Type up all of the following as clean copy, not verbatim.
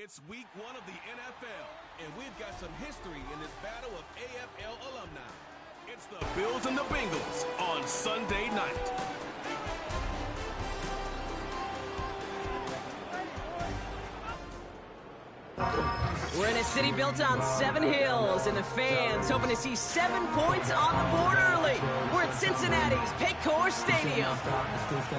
It's week 1 of the NFL, and we've got some history in this battle of AFL alumni. It's the Bills and the Bengals on Sunday night. We're in a city built on 7 hills, and the fans hoping to see 7 points on the board early. We're at Cincinnati's Paycor Stadium.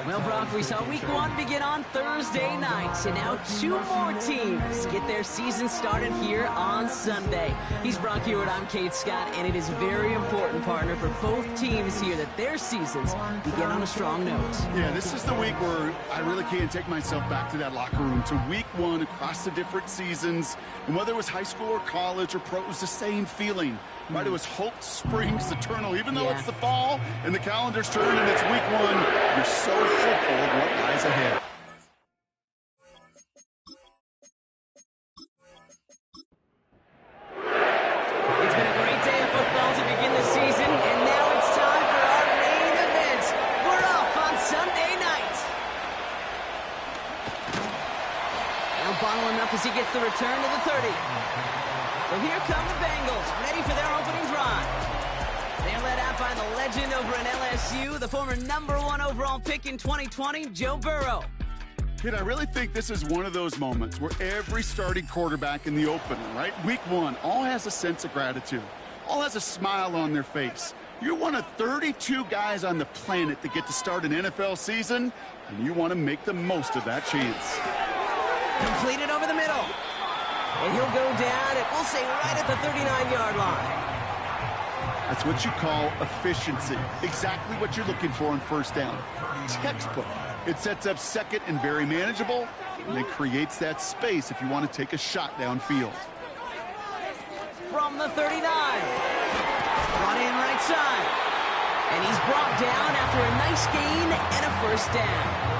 Well, Brock, we saw week 1 begin on Thursday night, and now 2 more teams get their season started here on Sunday. He's Brock Hewitt, I'm Kate Scott, and it is very important, partner, for both teams here that their seasons begin on a strong note. Yeah, this is the week where I really can't take myself back to that locker room, to week 1 across the different seasons. And whether it was high school or college or pro, it was the same feeling. Right? It was hope springs eternal. Even though it's the fall and the calendar's turned and it's week 1, you're so hopeful of what lies ahead. It's been a great day of football to begin the season, and now it's time for our main event. We're off on Sunday night. Now bottling up as he gets the return to the 30. So here come the Bengals, ready for their opening drive. They're led out by the legend over in LSU, the former #1 overall pick in 2020, Joe Burrow. Kid, I really think this is one of those moments where every starting quarterback in the opener, right, week 1, all has a sense of gratitude, all has a smile on their face. You're one of 32 guys on the planet that get to start an NFL season, and you want to make the most of that chance. Completed over the middle. And he'll go down, and we'll say right at the 39-yard line. That's what you call efficiency. Exactly what you're looking for on first down. Textbook. It sets up second and very manageable, and it creates that space if you want to take a shot downfield. From the 39. Brought in right side. And he's brought down after a nice gain and a first down.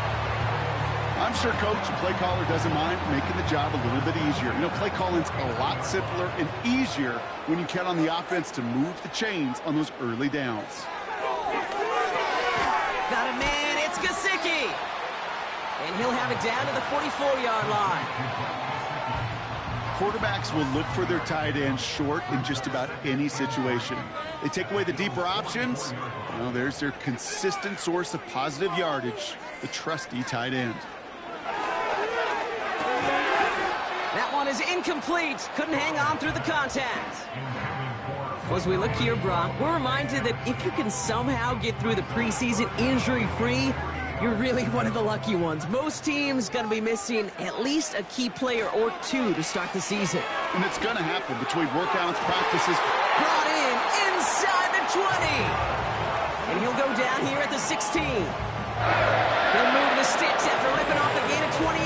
I'm sure coach and play caller doesn't mind making the job a little bit easier. You know, play calling's a lot simpler and easier when you count on the offense to move the chains on those early downs. Got a man, it's Gesicki. And he'll have it down to the 44-yard line. Quarterbacks will look for their tight end short in just about any situation. They take away the deeper options. Well, there's their consistent source of positive yardage, the trusty tight end. That one is incomplete. Couldn't hang on through the contact. Well, as we look here, Brock, we're reminded that if you can somehow get through the preseason injury-free, you're really one of the lucky ones. Most teams going to be missing at least a key player or 2 to start the season. And it's going to happen between workouts, practices. Brought in inside the 20. And he'll go down here at the 16. He'll move the sticks after ripping off a gain of 28.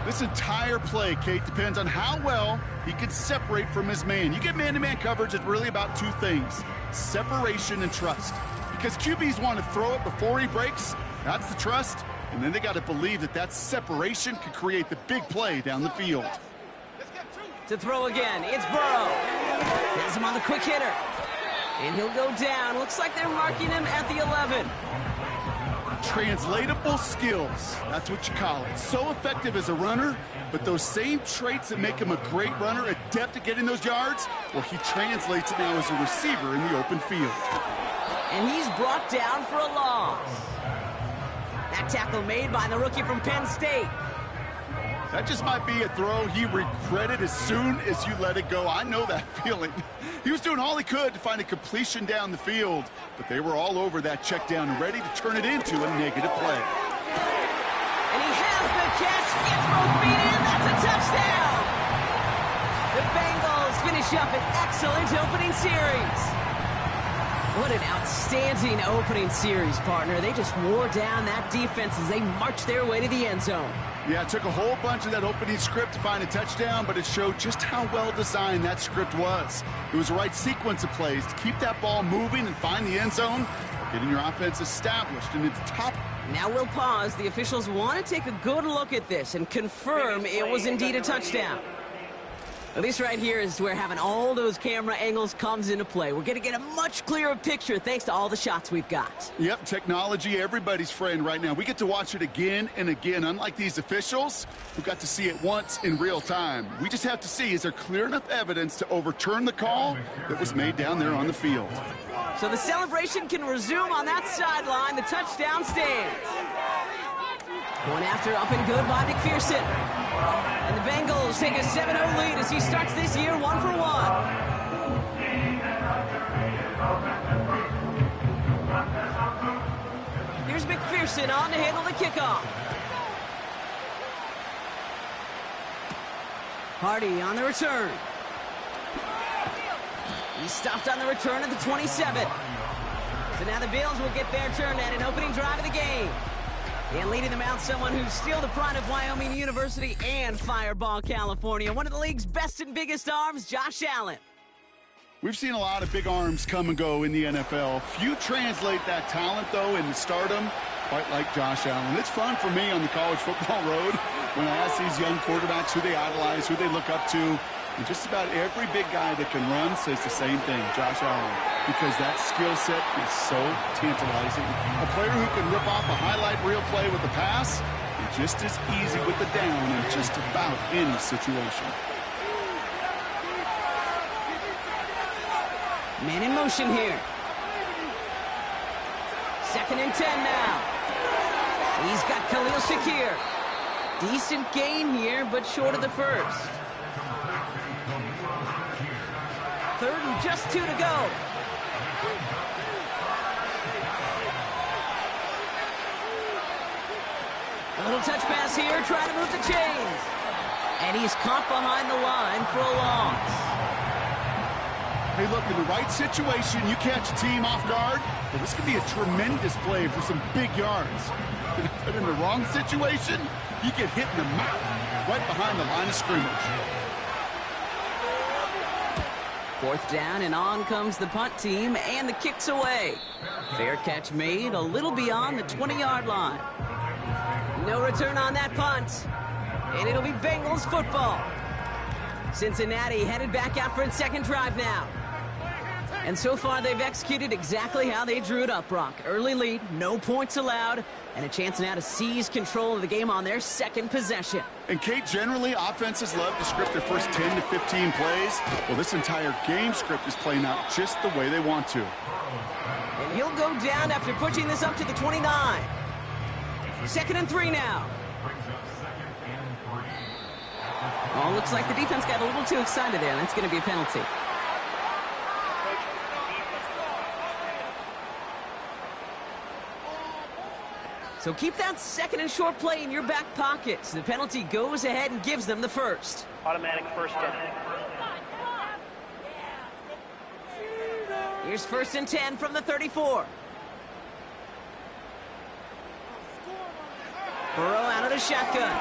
This entire play, Kate, depends on how well he can separate from his man. You get man-to-man coverage, it's really about 2 things, separation and trust. Because QBs want to throw it before he breaks, that's the trust, and then they got to believe that that separation can create the big play down the field. To throw again, it's Burrow. Has him on the quick hitter. And he'll go down. Looks like they're marking him at the 11. Translatable skills, that's what you call it. So effective as a runner, but those same traits that make him a great runner, adept at getting those yards, well, he translates it now as a receiver in the open field. And he's brought down for a loss. That tackle made by the rookie from Penn State. That just might be a throw he regretted as soon as you let it go. I know that feeling. He was doing all he could to find a completion down the field, but they were all over that check down, ready to turn it into a negative play. And he has the catch, gets both feet in, that's a touchdown! The Bengals finish up an excellent opening series. What an outstanding opening series, partner. They just wore down that defense as they marched their way to the end zone. Yeah, it took a whole bunch of that opening script to find a touchdown, but it showed just how well designed that script was. It was the right sequence of plays to keep that ball moving and find the end zone, getting your offense established in its top. Now we'll pause. The officials want to take a good look at this and confirm it was indeed a touchdown. Well, this right here is where having all those camera angles comes into play. We're going to get a much clearer picture thanks to all the shots we've got. Yep, technology, everybody's friend right now. We get to watch it again and again. Unlike these officials, who got to see it once in real time. We just have to see, is there clear enough evidence to overturn the call that was made down there on the field? So the celebration can resume on that sideline. The touchdown stands. Going after, up and good by McPherson. And the Bengals take a 7-0 lead as he starts this year 1 for 1. Here's McPherson on to handle the kickoff. Hardy on the return. He's stopped on the return at the 27. So now the Bills will get their turn at an opening drive of the game. And leading them out, someone who's still the pride of Wyoming University and Fireball, California. One of the league's best and biggest arms, Josh Allen. We've seen a lot of big arms come and go in the NFL. Few translate that talent, though, into stardom, quite like Josh Allen. It's fun for me on the college football road when I ask these young quarterbacks who they idolize, who they look up to. And just about every big guy that can run says the same thing, Josh Allen, because that skill set is so tantalizing. A player who can rip off a highlight reel play with the pass, and just as easy with the down in just about any situation. Man in motion here. 2nd and 10 now. He's got Khalil Shakir. Decent gain here, but short of the first. 3rd and just 2 to go. A little touch pass here, trying to move the chains. And he's caught behind the line for a loss. Hey, look, in the right situation, you catch a team off guard, well, this could be a tremendous play for some big yards. But in the wrong situation, you get hit in the mouth right behind the line of scrimmage. 4th down, and on comes the punt team, and the kick's away. Fair catch made a little beyond the 20-yard line. No return on that punt, and it'll be Bengals football. Cincinnati headed back out for its second drive now. And so far, they've executed exactly how they drew it up, Brock. Early lead, no points allowed, and a chance now to seize control of the game on their second possession. And, Kate, generally, offenses love to script their first 10 to 15 plays. Well, this entire game script is playing out just the way they want to. And he'll go down after pushing this up to the 29. 2nd and 3 now. Oh, looks like the defense got a little too excited there. That's going to be a penalty. So keep that 2nd and short play in your back pocket. So the penalty goes ahead and gives them the first. Automatic first down. Here's 1st and 10 from the 34. Burrow out of the shotgun.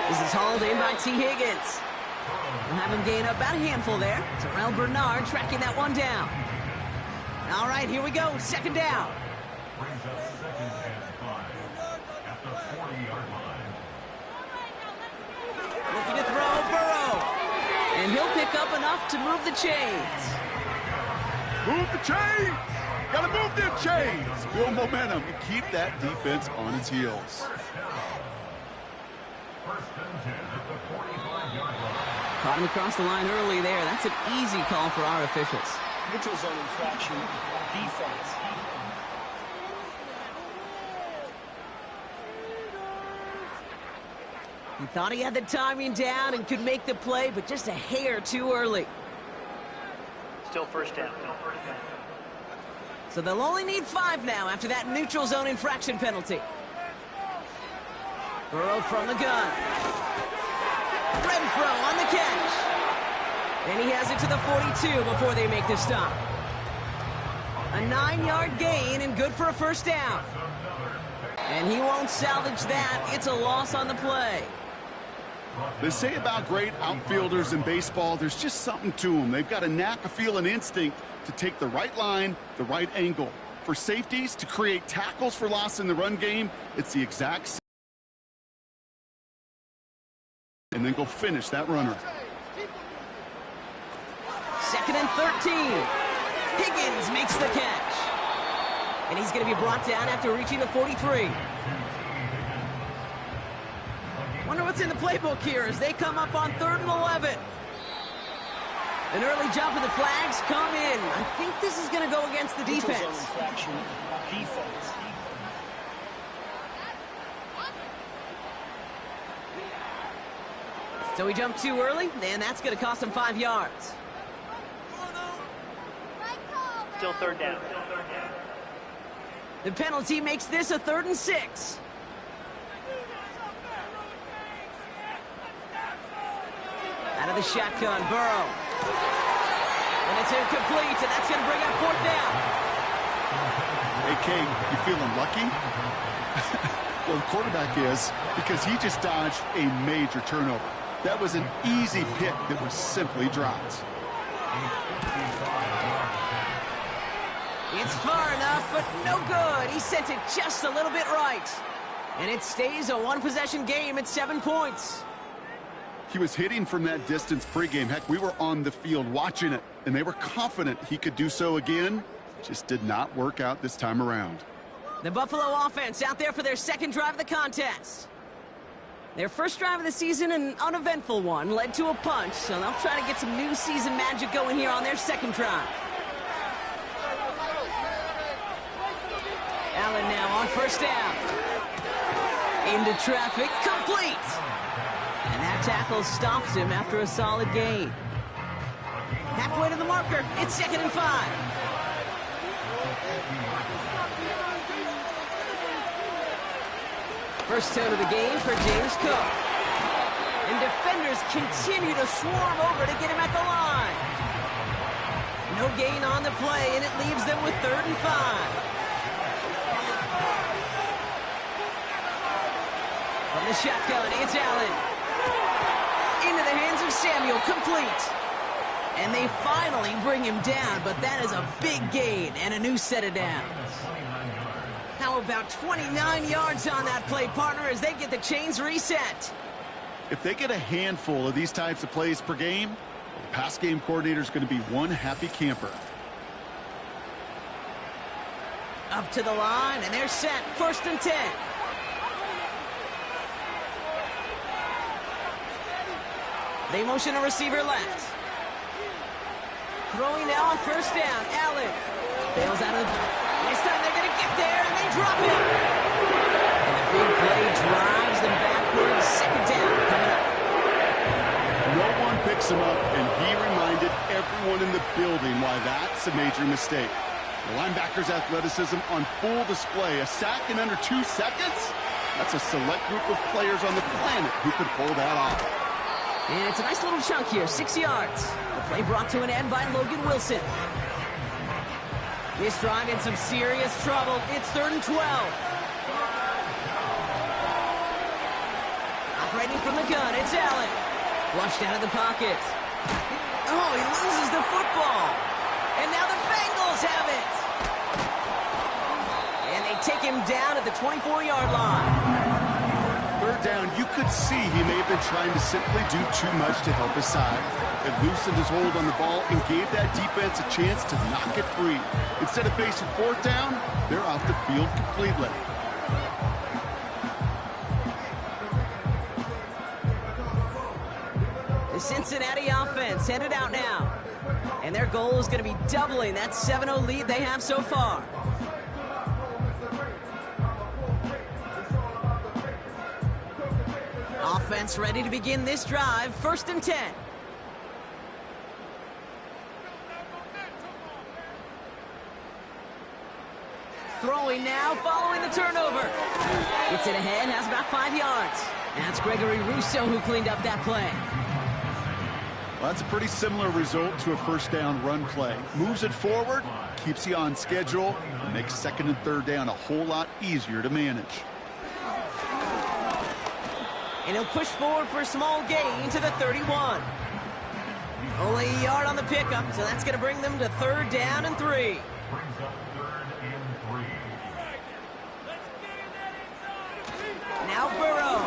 This is hauled in by T. Higgins. We'll have him gain up about a handful there. Terrell Bernard tracking that one down. All right, here we go. 2nd down. Looking to throw, Burrow. And he'll pick up enough to move the chains. Move the chains! Gotta move them chains! Build momentum and keep that defense on its heels. Caught him across the line early there. That's an easy call for our officials. Neutral zone infraction, defense. He thought he had the timing down and could make the play, but just a hair too early. Still first down. So they'll only need 5 now after that neutral zone infraction penalty. Burrow from the gun. Renfro on the catch. And he has it to the 42 before they make the stop. A 9-yard gain and good for a first down. And he won't salvage that. It's a loss on the play. They say about great outfielders in baseball, there's just something to them. They've got a knack, a feel, an instinct to take the right line, the right angle. For safeties, to create tackles for loss in the run game, it's the exact same. And then go finish that runner. 2nd and 13. Higgins makes the catch. And he's going to be brought down after reaching the 43. Wonder what's in the playbook here as they come up on 3rd and 11. An early jump and the flags come in. I think this is going to go against the defense. Infraction, defense. So we jump too early, and that's going to cost him 5 yards. Still 3rd down. The penalty makes this a 3rd and 6. Out of the shotgun, Burrow. And it's incomplete, and that's going to bring up 4th down. Hey, Kane, you feeling lucky? Well, the quarterback is, because he just dodged a major turnover. That was an easy pick that was simply dropped. It's far enough, but no good. He sent it just a little bit right. And it stays a one-possession game at 7 points. He was hitting from that distance pregame. Heck, we were on the field watching it, and they were confident he could do so again. Just did not work out this time around. The Buffalo offense out there for their 2nd drive of the contest. Their 1st drive of the season, an uneventful one, led to a punch, so they'll try to get some new season magic going here on their 2nd drive. Allen now on 1st down. Into traffic, complete. And that tackle stops him after a solid gain. Halfway to the marker, it's 2nd and 5. First turn of the game for James Cook. And defenders continue to swarm over to get him at the line. No gain on the play, and it leaves them with 3rd and 5. From the shotgun, it's Allen. Into the hands of Samuel, complete. And they finally bring him down, but that is a big gain and a new set of downs. How about 29 yards on that play, partner, as they get the chains reset? If they get a handful of these types of plays per game, the pass game coordinator is going to be one happy camper. Up to the line, and they're set. 1st and 10. They motion a receiver left. Throwing now on 1st down. Allen bails out of the... This time they're going to get there, and they drop him. And the big play drives them backwards. 2nd down coming up. No one picks him up, and he reminded everyone in the building why that's a major mistake. The linebacker's athleticism on full display. A sack in under 2 seconds? That's a select group of players on the planet who could pull that off. And it's a nice little chunk here, 6 yards. The play brought to an end by Logan Wilson. This drive in some serious trouble. It's 3rd and 12. Operating from the gun, it's Allen. Flushed out of the pocket. Oh, he loses the football. And now the Bengals have it. And they take him down at the 24-yard line. 3rd down, you could see he may have been trying to simply do too much to help his side. It loosened his hold on the ball and gave that defense a chance to knock it free. Instead of facing 4th down, they're off the field completely. The Cincinnati offense headed out now. And their goal is going to be doubling that 7-0 lead they have so far. Offense ready to begin this drive. 1st and 10. Throwing now, following the turnover. Gets it ahead, has about 5 yards. And that's Gregory Rousseau who cleaned up that play. Well, that's a pretty similar result to a 1st down run play. Moves it forward, keeps you on schedule, and makes 2nd and 3rd down a whole lot easier to manage. And he'll push forward for a small gain to the 31. Only a yard on the pickup, so that's going to bring them to 3rd down and 3. Now Burrow.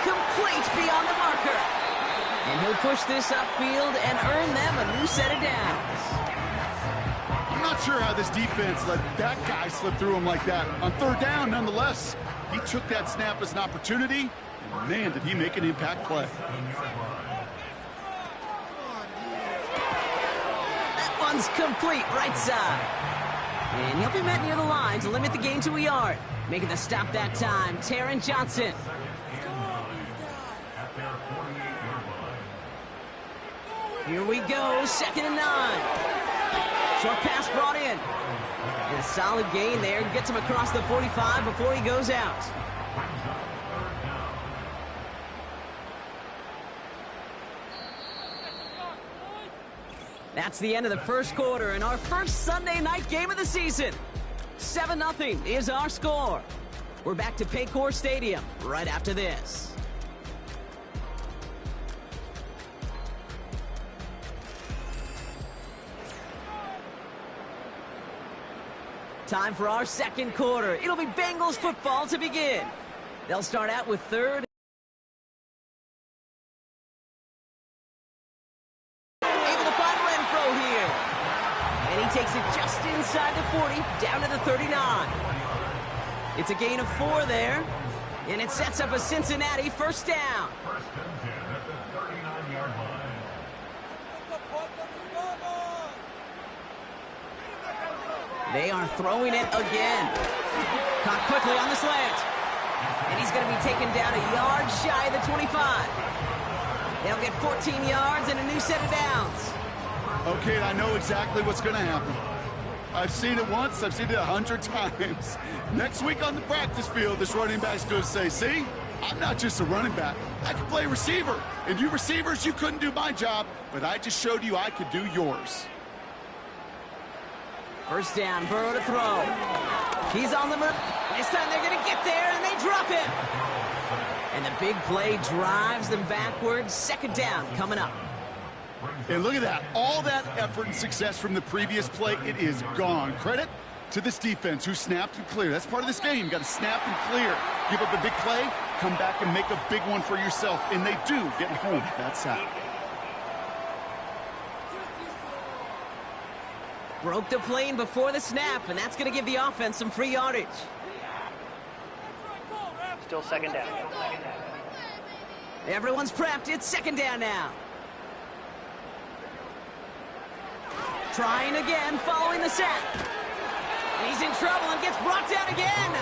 Complete beyond the marker. And he'll push this upfield and earn them a new set of downs. I'm not sure how this defense let that guy slip through him like that. On third down, nonetheless, he took that snap as an opportunity, and man, did he make an impact play. That one's complete right side. And he'll be met near the line to limit the gain to a yard. Making the stop that time, Taron Johnson. Here we go, 2nd and 9. Short pass brought in. And a solid gain there. Gets him across the 45 before he goes out. That's the end of the first quarter and our first Sunday night game of the season. 7-0 is our score. We're back to Paycor Stadium right after this. Time for our second quarter. It'll be Bengals football to begin. They'll start out with 3rd. Able to find Renfro here. And he takes it just inside the 40, down to the 39. It's a gain of 4 there. And it sets up a Cincinnati first down. They are throwing it again. Caught quickly on the slant. And he's going to be taken down a yard shy of the 25. They'll get 14 yards and a new set of downs. Okay, I know exactly what's going to happen. I've seen it once, I've seen it 100 times. Next week on the practice field, this running back's going to say, see, I'm not just a running back. I can play receiver. And you receivers, you couldn't do my job, but I just showed you I could do yours. First down, Burrow to throw. He's on the move. This time they're going to get there, and they drop him. And the big play drives them backwards. 2nd down coming up. And look at that. All that effort and success from the previous play, it is gone. Credit to this defense who snapped and cleared. That's part of this game. You got to snap and clear. Give up a big play, come back and make a big one for yourself. And they do get home that sack. Broke the plane before the snap, and that's going to give the offense some free yardage. Still 2nd down. Everyone's prepped. It's 2nd down now. Trying again, following the sack. And he's in trouble and gets brought down again.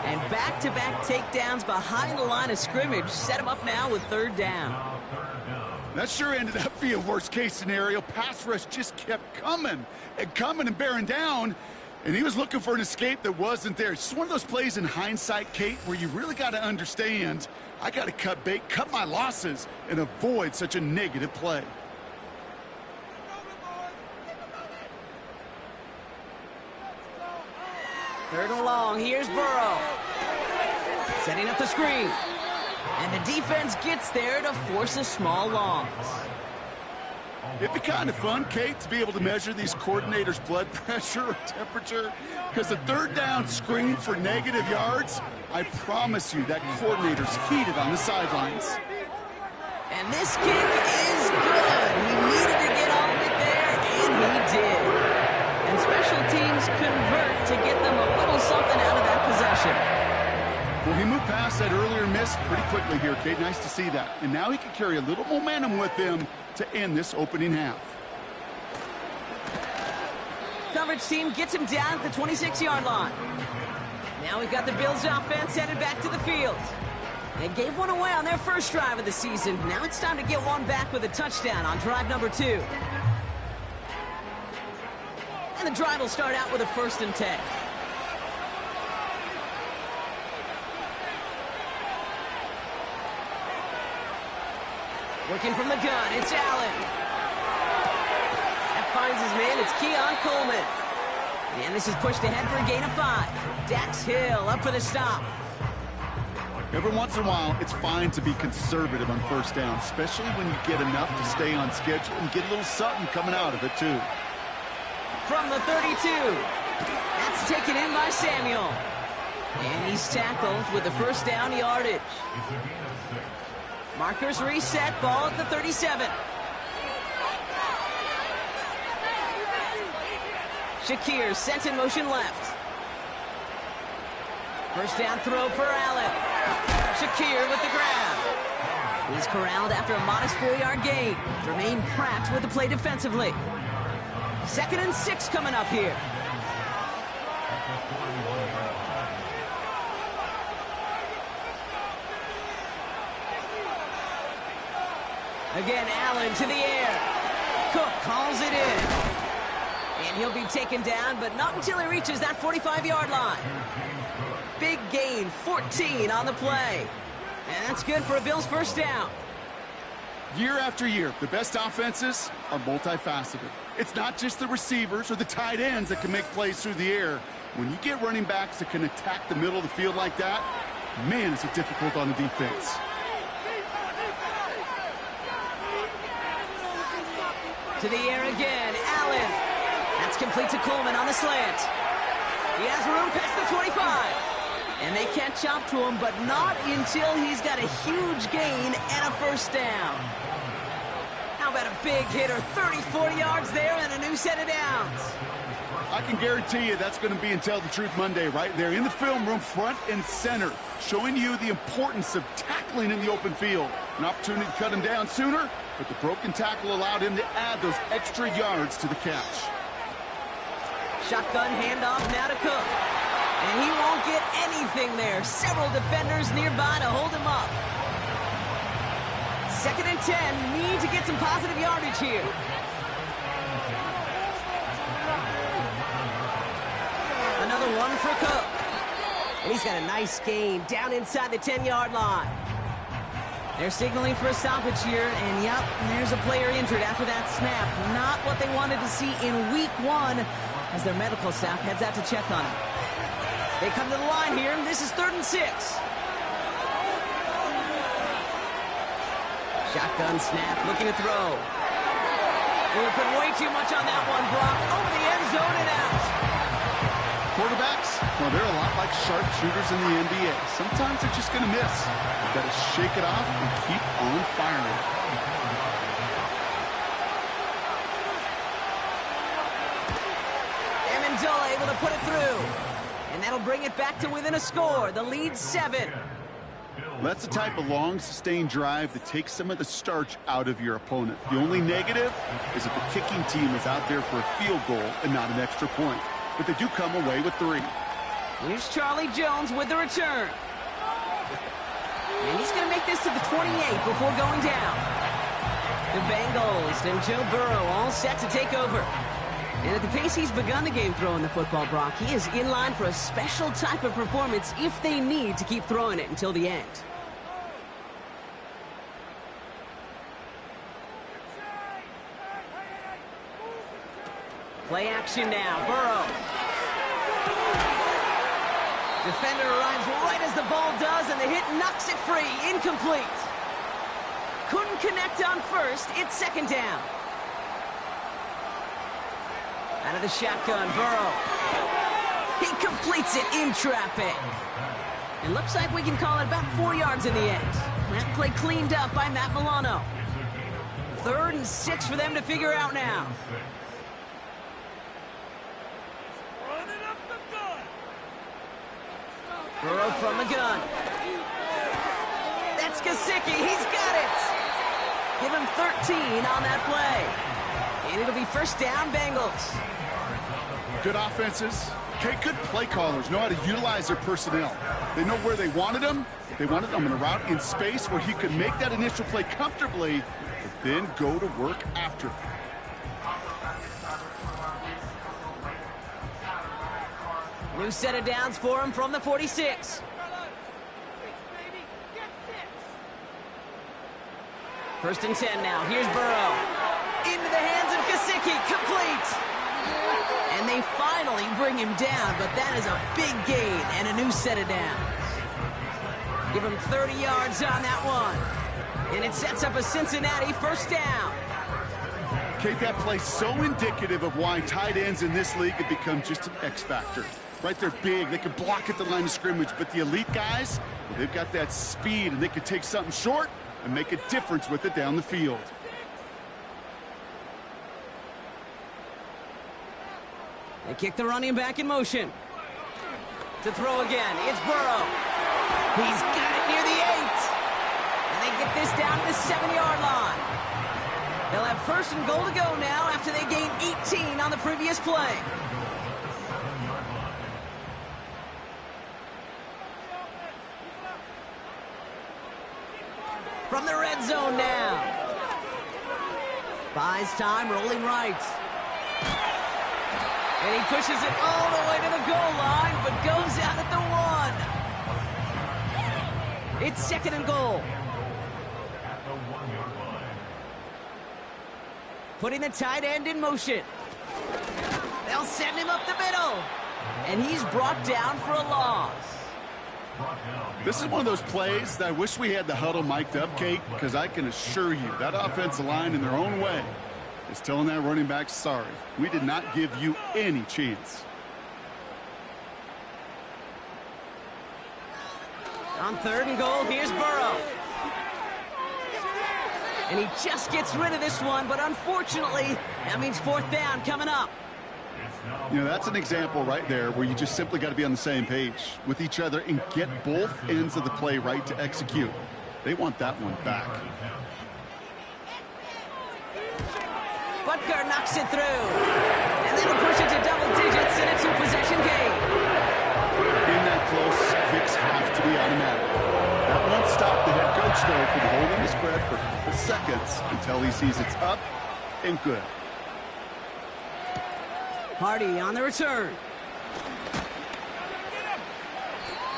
And back-to-back takedowns behind the line of scrimmage set him up now with 3rd down. That sure ended up being worst-case scenario. Pass rush just kept coming and bearing down, and he was looking for an escape that wasn't there. It's just one of those plays in hindsight, Kate, where you really got to understand, I got to cut bait, cut my losses, and avoid such a negative play. Third and long, here's Burrow. Setting up the screen. And the defense gets there to force a small loss. It'd be kind of fun, Kate, to be able to measure these coordinators' blood pressure or temperature, because the 3rd down screen for negative yards, I promise you that coordinator's heated on the sidelines. And this kick is good. He needed to get all of it there, and he did. And special teams convert to get them a little something out of that possession. Well, he moved past that earlier miss pretty quickly here, Kate. Nice to see that. And now he can carry a little momentum with him to end this opening half. Coverage team gets him down at the 26-yard line. Now we've got the Bills offense headed back to the field. They gave one away on their first drive of the season. Now it's time to get one back with a touchdown on drive number 2. And the drive will start out with a 1st and 10. Working from the gun, it's Allen. That finds his man, it's Keon Coleman. And this is pushed ahead for a gain of 5. Dax Hill up for the stop. Every once in a while, it's fine to be conservative on 1st down, especially when you get enough to stay on schedule and get a little something coming out of it, too. From the 32. That's taken in by Samuel. And he's tackled with the 1st down yardage. Markers reset, ball at the 37. Shakir sent in motion left. First down throw for Allen. Shakir with the grab. He's corralled after a modest 4-yard gain. Jermaine Pratt with the play defensively. 2nd and 6 coming up here. Again, Allen to the air. Cook calls it in. And he'll be taken down, but not until he reaches that 45-yard line. Big gain, 14 on the play. And that's good for a Bills first down. Year after year, the best offenses are multifaceted. It's not just the receivers or the tight ends that can make plays through the air. When you get running backs that can attack the middle of the field like that, man, is it difficult on the defense. To the air again, Allen. That's complete to Coleman on the slant. He has room past the 25. And they can't chop to him, but not until he's got a huge gain and a first down. How about a big hitter, 30, 40 yards there and a new set of downs. I can guarantee you that's going to be in Tell the Truth Monday right there in the film room, front and center, showing you the importance of tackling in the open field. An opportunity to cut him down sooner, but the broken tackle allowed him to add those extra yards to the catch. Shotgun handoff now to Cook. And he won't get anything there. Several defenders nearby to hold him up. 2nd and 10. Need to get some positive yardage here. Another one for Cook. And he's got a nice gain down inside the 10-yard line. They're signaling for a stoppage here. And, yep, there's a player injured after that snap. Not what they wanted to see in week 1 as their medical staff heads out to check on him. They come to the line here. This is 3rd and 6. Shotgun snap, looking to throw. We'll put way too much on that one, Brock. Over the end zone and out. Quarterbacks, well, they're a lot like sharpshooters in the NBA. Sometimes they're just going to miss. You've got to shake it off and keep on firing. Amendola able to put it through. And that'll bring it back to within a score. The lead 7. That's the type of long, sustained drive that takes some of the starch out of your opponent. The only negative is if the kicking team is out there for a field goal and not an extra point. But they do come away with 3. Here's Charlie Jones with the return. And he's going to make this to the 28 before going down. The Bengals and Joe Burrow all set to take over. And at the pace he's begun the game throwing the football, Brock, he is in line for a special type of performance if they need to keep throwing it until the end. Play action now, Burrow. Defender arrives right as the ball does, and the hit knocks it free. Incomplete. Couldn't connect on first. It's 2nd down. Out of the shotgun, Burrow. He completes it in traffic. It looks like we can call it about 4 yards in the end. That play cleaned up by Matt Milano. 3rd and 6 for them to figure out now. Burrow from the gun. That's Gesicki. He's got it. Give him 13 on that play. And it'll be first down, Bengals. Good offenses. Okay, good play callers know how to utilize their personnel. They know where they wanted them. They wanted them in a route in space where he could make that initial play comfortably, but then go to work after. New set of downs for him from the 46. First and 10 now. Here's Burrow. Into the hands of Gesicki. Complete. And they finally bring him down, but that is a big gain and a new set of downs. Give him 30 yards on that one. And it sets up a Cincinnati first down. Kate, that play so indicative of why tight ends in this league have become just an X factor. Right, they're big, they can block at the line of scrimmage, but the elite guys, well, they've got that speed and they can take something short and make a difference with it down the field. They kick the running back in motion. To throw again, it's Burrow. He's got it near the 8. And they get this down to the 7-yard line. They'll have 1st and goal to go now after they gained 18 on the previous play. From the red zone now. Buys time, rolling right. And he pushes it all the way to the goal line, but goes out at the 1. It's 2nd and goal. Putting the tight end in motion. They'll send him up the middle. And he's brought down for a loss. This is one of those plays that I wish we had the huddle mic'd up, Kate, because I can assure you that offensive line in their own way is telling that running back, sorry, we did not give you any chance. On 3rd and goal, here's Burrow. And he just gets rid of this one, but unfortunately, that means 4th down coming up. You know, that's an example right there where you just simply got to be on the same page with each other and get both ends of the play right to execute. They want that one back. Butker knocks it through. And that'll push it to double digits in a 2-possession game. In that close, kicks have to be automatic. That won't stop the head coach, though, from holding the spread for a couple seconds until he sees it's up and good. Hardy on the return.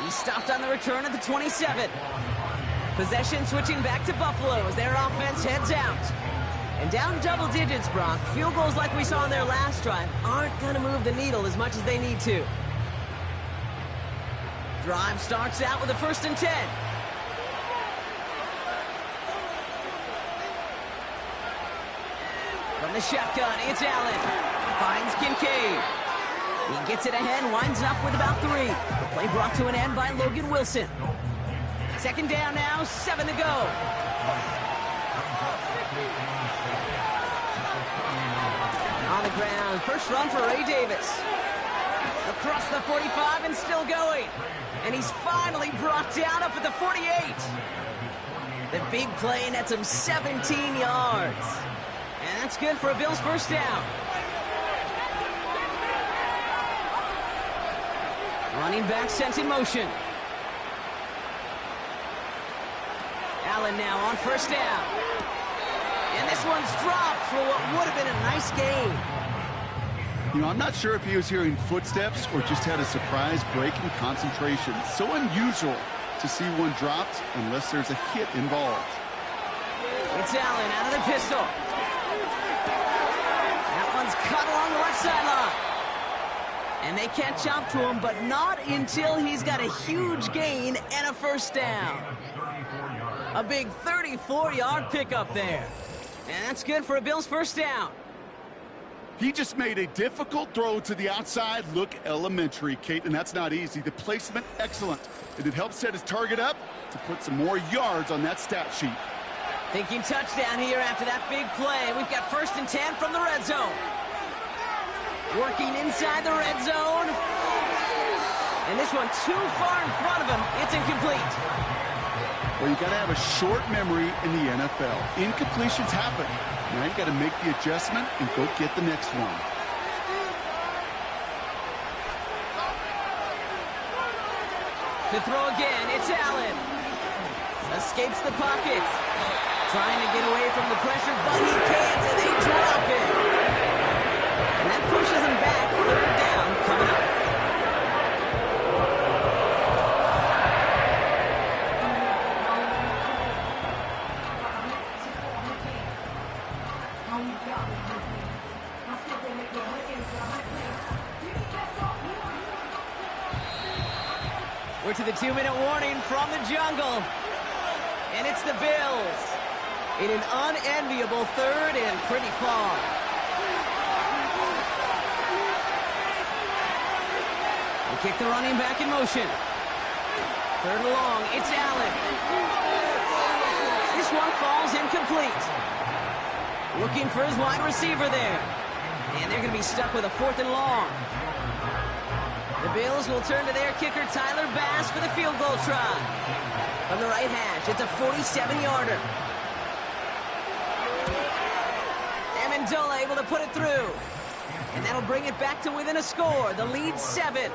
He stopped on the return at the 27. Possession switching back to Buffalo as their offense heads out. And down double digits, Brock. Field goals like we saw in their last drive aren't going to move the needle as much as they need to. Drive starts out with a 1st and 10. From the shotgun, it's Allen. Finds Kincaid. He gets it ahead, winds up with about 3. The play brought to an end by Logan Wilson. 2nd down now, 7 to go. On the ground, first run for Ray Davis. Across the 45 and still going. And he's finally brought down up at the 48. The big play nets him 17 yards. And that's good for a Bills 1st down. Running back sent in motion. Allen now on 1st down. And this one's dropped for what would have been a nice gain. You know, I'm not sure if he was hearing footsteps or just had a surprise break in concentration. So unusual to see one dropped unless there's a hit involved. It's Allen out of the pistol. That one's cut along the left sideline. And they catch up to him, but not until he's got a huge gain and a 1st down. A big 34-yard pickup there. And that's good for a Bills 1st down. He just made a difficult throw to the outside. Look elementary, Kate, and that's not easy. The placement, excellent. And it helps set his target up to put some more yards on that stat sheet. Thinking touchdown here after that big play. We've got 1st and 10 from the red zone. Working inside the red zone. And this one too far in front of him. It's incomplete. Well, you got to have a short memory in the NFL. Incompletions happen. Now you got to make the adjustment and go get the next one. To throw again, it's Allen. Escapes the pocket. Trying to get away from the pressure, but he can't, and they drop it. And that pushes him back. 3rd down coming up. We're to the 2-minute warning from the jungle. And it's the Bills in an unenviable 3rd and pretty far. They kick the running back in motion. 3rd and long, it's Allen. This one falls incomplete. Looking for his wide receiver there. And they're going to be stuck with a 4th and long. The Bills will turn to their kicker, Tyler Bass, for the field goal try. From the right hash, it's a 47-yarder. Amendola able to put it through. And that'll bring it back to within a score. The lead 7.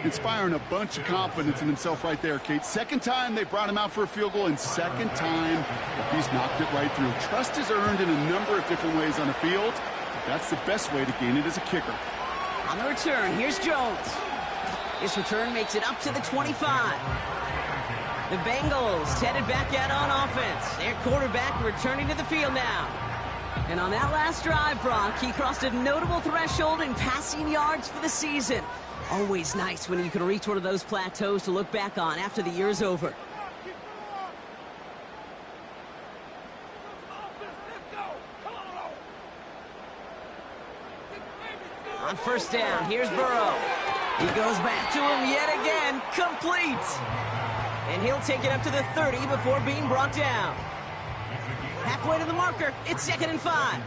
Inspiring a bunch of confidence in himself right there, Kate. Second time they brought him out for a field goal, and second time he's knocked it right through. Trust is earned in a number of different ways on the field. That's the best way to gain it as a kicker. On the return, here's Jones. This return makes it up to the 25. The Bengals headed back out on offense. Their quarterback returning to the field now. And on that last drive, Brock, he crossed a notable threshold in passing yards for the season. Always nice when you can reach one of those plateaus to look back on after the year's over. On first down, here's Burrow. He goes back to him yet again, complete. And he'll take it up to the 30 before being brought down. Halfway to the marker, it's 2nd and 5.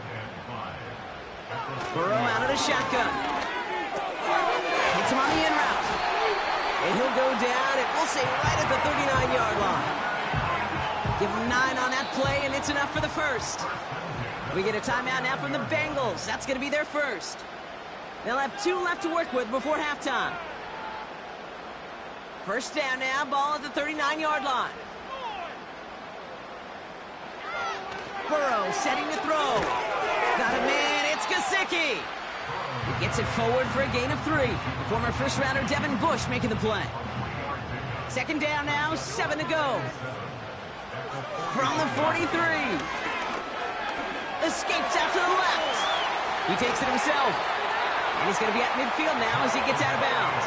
Burrow out of the shotgun. Hits him on the in route. And he'll go down, and we'll say right at the 39-yard line. Give him 9 on that play, and it's enough for the first. We get a timeout now from the Bengals. That's going to be their first. They'll have 2 left to work with before halftime. First down now, ball at the 39-yard line. Burrow setting to throw. Got a man, it's Gesicki. He gets it forward for a gain of 3. The former first-rounder Devin Bush making the play. Second down now, 7 to go. From the 43. Escapes out to the left. He takes it himself. And he's going to be at midfield now as he gets out of bounds.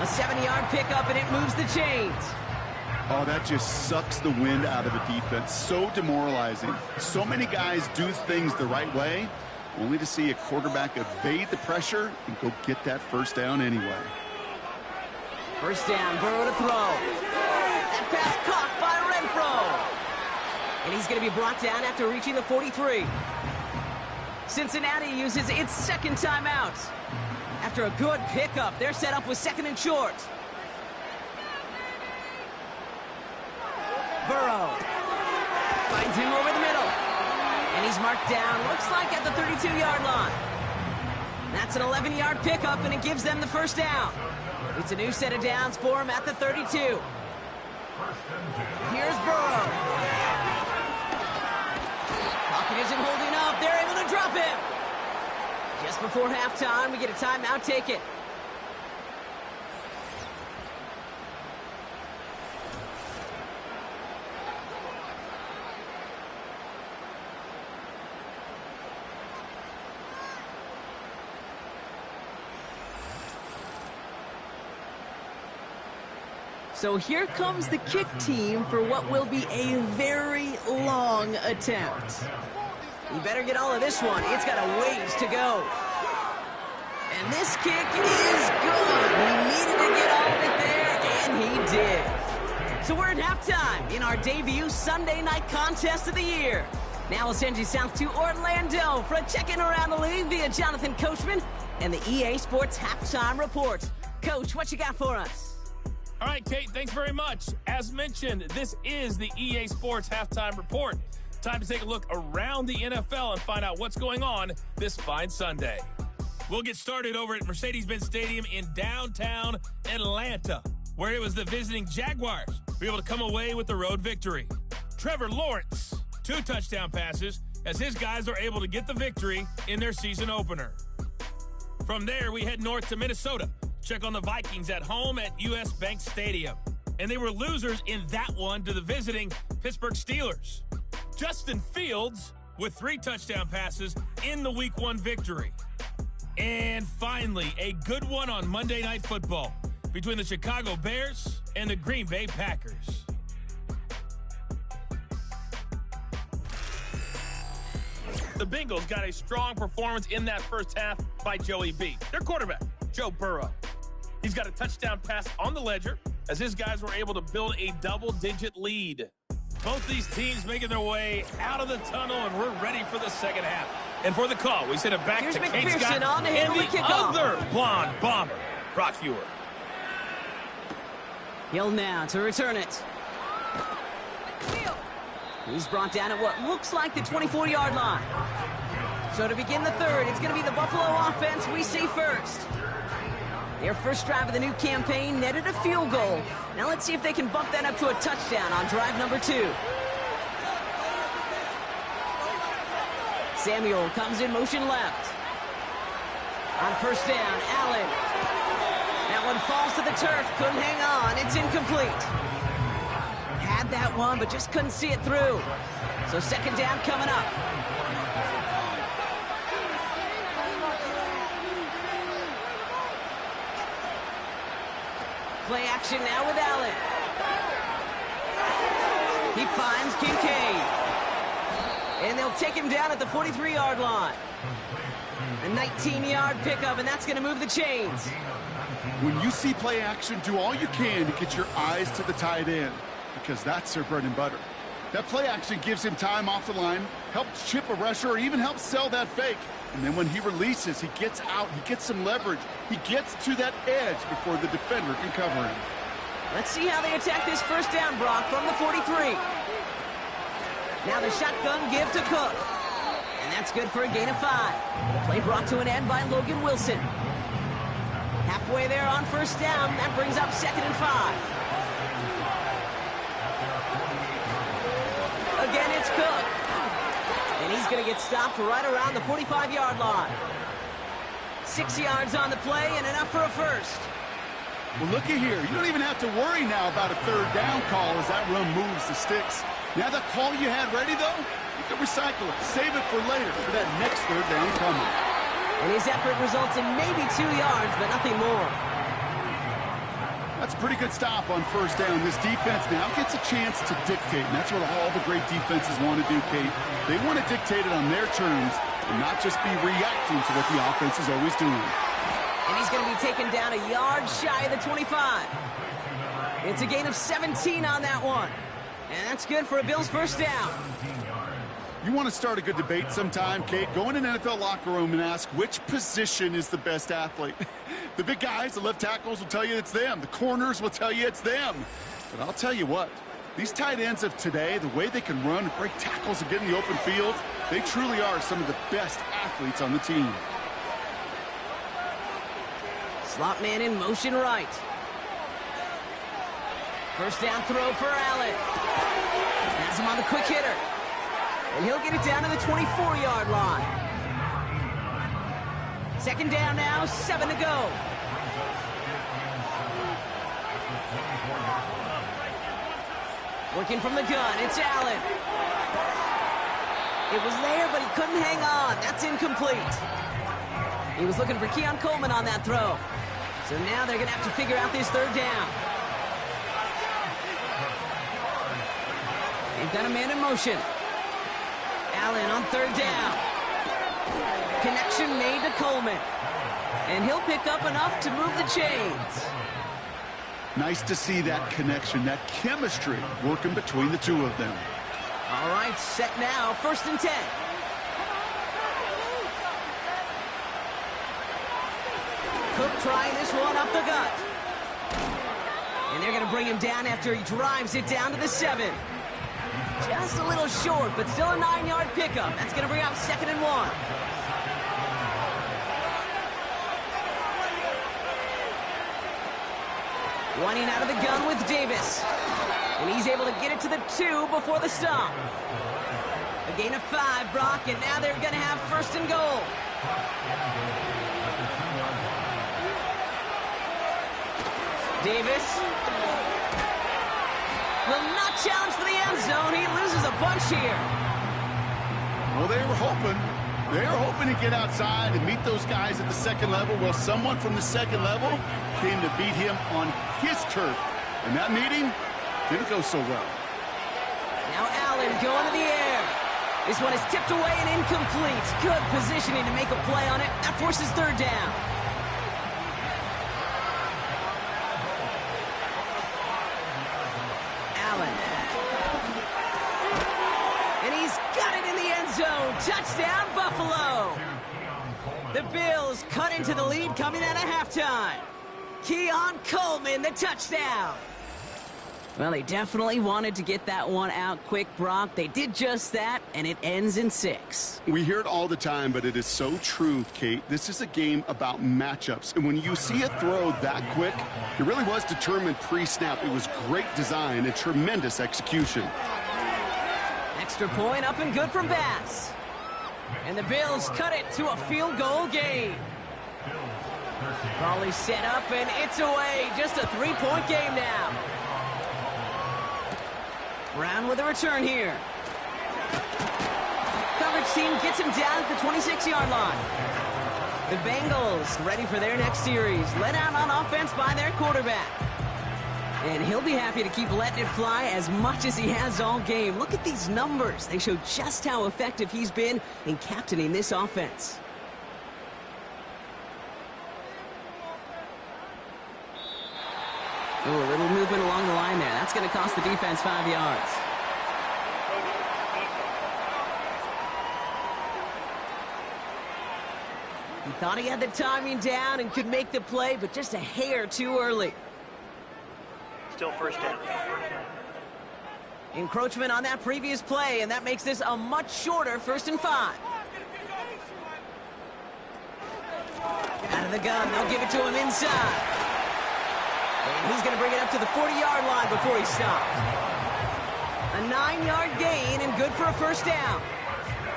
A 70-yard pickup, and it moves the chains. Oh, that just sucks the wind out of a defense. So demoralizing. So many guys do things the right way, only to see a quarterback evade the pressure and go get that first down anyway. First down, Burrow to throw. That pass caught by Renfro. And he's going to be brought down after reaching the 43. Cincinnati uses its second timeout. After a good pickup, they're set up with 2nd and short. Burrow finds him over the middle. And he's marked down, looks like at the 32-yard line. That's an 11-yard pickup, and it gives them the first down. It's a new set of downs for him at the 32. Here's Burrow. Pocket isn't holding up. They're able to drop him. Just before halftime, we get a timeout taken. So here comes the kick team for what will be a very long attempt. You better get all of this one. It's got a ways to go. And this kick is good. He needed to get all of it there, and he did. So we're at halftime in our debut Sunday night contest of the year. Now we'll send you south to Orlando for a check-in around the league via Jonathan Coachman and the EA Sports Halftime Report. Coach, what you got for us? All right, Kate, thanks very much. As mentioned, this is the EA Sports Halftime Report. Time to take a look around the NFL and find out what's going on this fine Sunday. We'll get started over at Mercedes-Benz Stadium in downtown Atlanta, where it was the visiting Jaguars who were able to come away with the road victory. Trevor Lawrence, 2 touchdown passes as his guys are able to get the victory in their season opener. From there, we head north to Minnesota. Check on the Vikings at home at US Bank Stadium. And they were losers in that one to the visiting Pittsburgh Steelers. Justin Fields with 3 touchdown passes in the Week 1 victory. And finally, a good one on Monday Night Football between the Chicago Bears and the Green Bay Packers. The Bengals got a strong performance in that first half by Joey B. Their quarterback, Joe Burrow. He's got a touchdown pass on the ledger as his guys were able to build a double-digit lead. Both these teams making their way out of the tunnel, and we're ready for the second half. And for the call, we send it back Here's to Kate McPherson Scott on the and handle the to kickoff. other blonde bomber, Brock Huard. Hill now to return it. He's brought down at what looks like the 24-yard line. So to begin the third, it's going to be the Buffalo offense we see first. Their first drive of the new campaign netted a field goal. Now let's see if they can bump that up to a touchdown on drive number 2. Samuel comes in motion left. On first down, Allen. That one falls to the turf. Couldn't hang on. It's incomplete. Had that one, but just couldn't see it through. So second down coming up. Play action now with Allen. He finds Kincaid. And they'll take him down at the 43-yard line. A 19-yard pickup, and that's going to move the chains. When you see play action, do all you can to get your eyes to the tight end, because that's their bread and butter. That play action gives him time off the line, helps chip a rusher, or even helps sell that fake. And then when he releases, he gets out, he gets some leverage. He gets to that edge before the defender can cover him. Let's see how they attack this first down, Brock, from the 43. Now the shotgun give to Cook. And that's good for a gain of 5. The play brought to an end by Logan Wilson. Halfway there on first down. That brings up 2nd and 5. Again, it's Cook. And he's going to get stopped right around the 45-yard line. 6 yards on the play and enough for a first. Well, looky here. You don't even have to worry now about a third down call as that run moves the sticks. Now that call you had ready, though, you can recycle it. Save it for later for that next third down coming. And his effort results in maybe 2 yards, but nothing more. That's a pretty good stop on first down. This defense now gets a chance to dictate, and that's what all the great defenses want to do, Kate. They want to dictate it on their terms and not just be reacting to what the offense is always doing. And he's going to be taken down a yard shy of the 25. It's a gain of 17 on that one. And that's good for a Bills first down. You want to start a good debate sometime, Kate? Go in an NFL locker room and ask which position is the best athlete. The big guys, the left tackles will tell you it's them. The corners will tell you it's them. But I'll tell you what, these tight ends of today, the way they can run and break tackles and get in the open field, they truly are some of the best athletes on the team. Slot man in motion right. First down throw for Allen. Has him on the quick hitter. And he'll get it down to the 24-yard line. Second down now, 7 to go. Working from the gun, it's Allen. It was there, but he couldn't hang on. That's incomplete. He was looking for Keon Coleman on that throw. So now they're going to have to figure out this third down. They've got a man in motion. Allen on third down. Connection made to Coleman. And he'll pick up enough to move the chains. Nice to see that connection, that chemistry working between the two of them. All right, set now, 1st and 10. Cook trying this one up the gut. And they're going to bring him down after he drives it down to the 7. Just a little short, but still a 9-yard pickup. That's going to bring up 2nd and 1. Running out of the gun with Davis. And he's able to get it to the 2 before the stop. A gain of 5, Brock, and now they're going to have 1st and goal. Davis will not challenge for the end zone. He loses a bunch here. Well, they were hoping to get outside and meet those guys at the second level. Well, someone from the second level came to beat him on his turf. And that meeting didn't go so well. Now Allen going to the air. This one is tipped away and incomplete. Good positioning to make a play on it. That forces third down. Allen. Touchdown, Buffalo! The Bills cut into the lead coming out of halftime. Keon Coleman, the touchdown. Well, they definitely wanted to get that one out quick, Brock. They did just that, and it ends in 6. We hear it all the time, but it is so true, Kate. This is a game about matchups. And when you see a throw that quick, it really was determined pre-snap. It was great design and tremendous execution. Extra point up and good from Bass. And the Bills cut it to a field goal game. Ball is set up, and it's away. Just a 3-point game now. Brown with a return here. Coverage team gets him down at the 26-yard line. The Bengals ready for their next series. Let out on offense by their quarterback. And he'll be happy to keep letting it fly as much as he has all game. Look at these numbers. They show just how effective he's been in captaining this offense. Ooh, a little movement along the line there. That's going to cost the defense 5 yards. He thought he had the timing down and could make the play, but just a hair too early. Still first down. Encroachment on that previous play, and that makes this a much shorter 1st and 5. Out of the gun, they'll give it to him inside. And he's going to bring it up to the 40-yard line before he stopped. A 9-yard gain and good for a 1st down.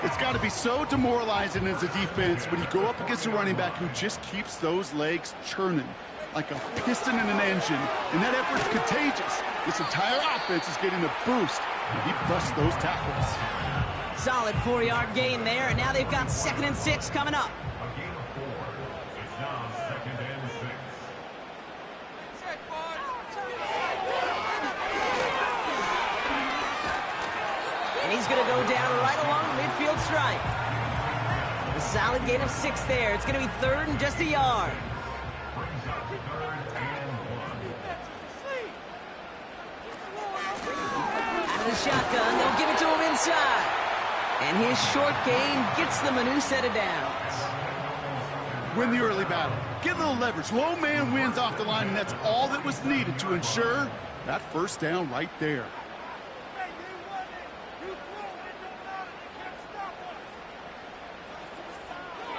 It's got to be so demoralizing as a defense when you go up against a running back who just keeps those legs churning like a piston in an engine, and that effort's contagious. This entire offense is getting a boost, and he busts those tackles. Solid 4-yard gain there, and now they've got 2nd and 6 coming up. And he's going to go down right along the midfield stripe. A solid gain of 6 there. It's going to be 3rd and just a yard. Out of the shotgun, they'll give it to him inside. And his short gain gets them a new set of downs. Win the early battle. Get a little leverage. Low man wins off the line, and that's all that was needed to ensure that 1st down right there.